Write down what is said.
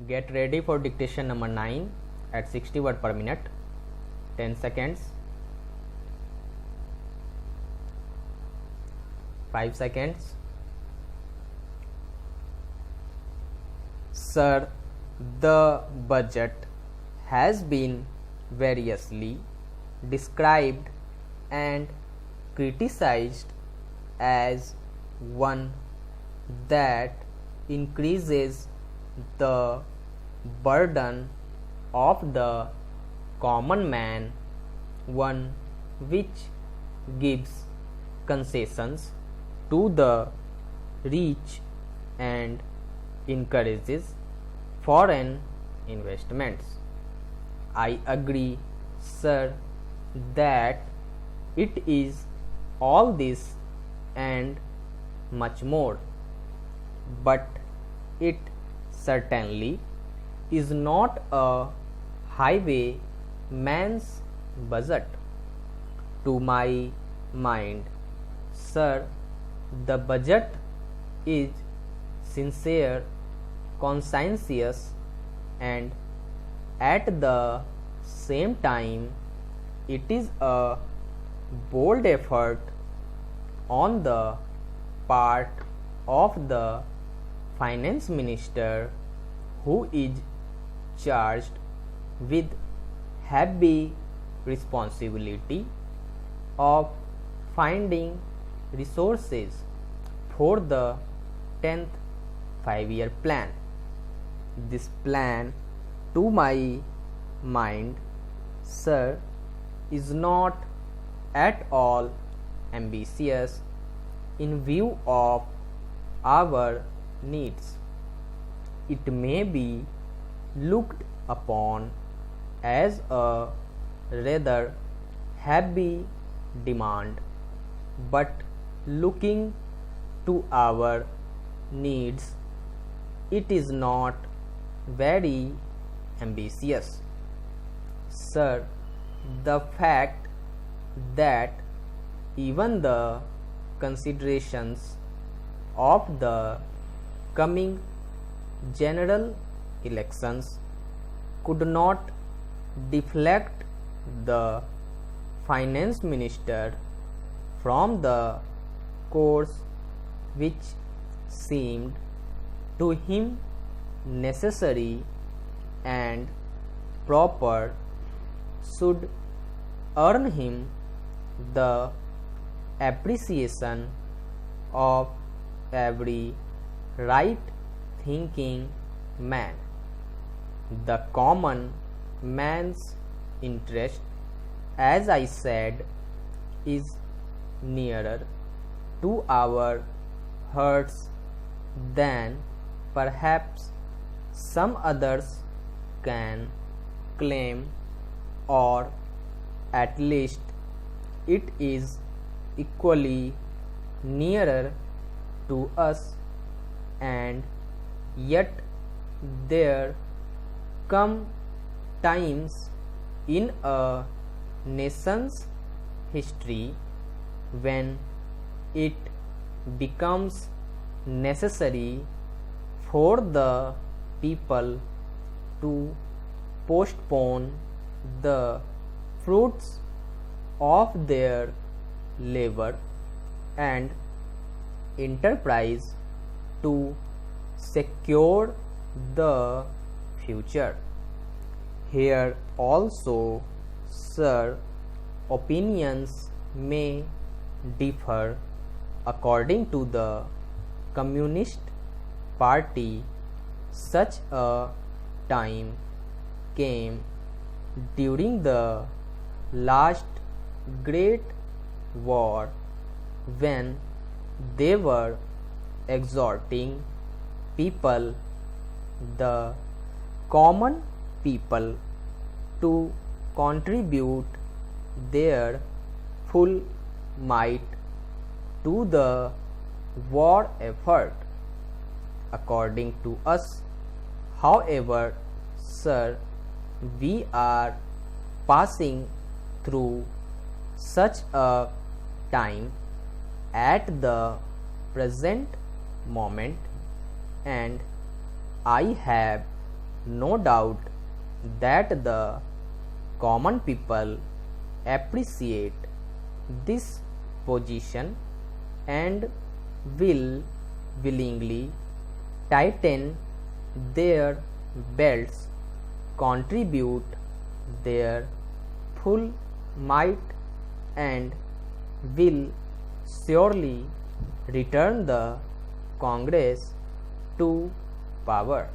Get ready for dictation number 9 at 60 words per minute. 10 seconds. 5 seconds. Sir, the budget has been variously described and criticized as one that increases the burden of the common man, one which gives concessions to the rich and encourages foreign investments. I agree, sir, that it is all this and much more, but it certainly is not a highwayman's budget. To my mind, sir, the budget is sincere, conscientious, and at the same time it is a bold effort on the part of the finance minister, who is charged with heavy responsibility of finding resources for the 10th 5-year plan. This plan, to my mind, sir, is not at all ambitious in view of our needs. It may be looked upon as a rather heavy demand, but looking to our needs, it is not very ambitious. Sir, the fact that even the considerations of the coming general elections could not deflect the finance minister from the course which seemed to him necessary and proper should earn him the appreciation of every right thinking man. The common man's interest, as I said, is nearer to our hearts than perhaps some others can claim, or at least it is equally nearer to us, and yet there come times in a nation's history when it becomes necessary for the people to postpone the fruits of their labor and enterprise to secure the future. Here also, sir, opinions may differ. According to the Communist Party, such a time came during the last great war when they were exhorting people, the common people, to contribute their full might to the war effort. According to us, however, sir, we are passing through such a time at the present moment, and I have no doubt that the common people appreciate this position and will willingly tighten their belts, contribute their full might, and will surely return the Congress to power.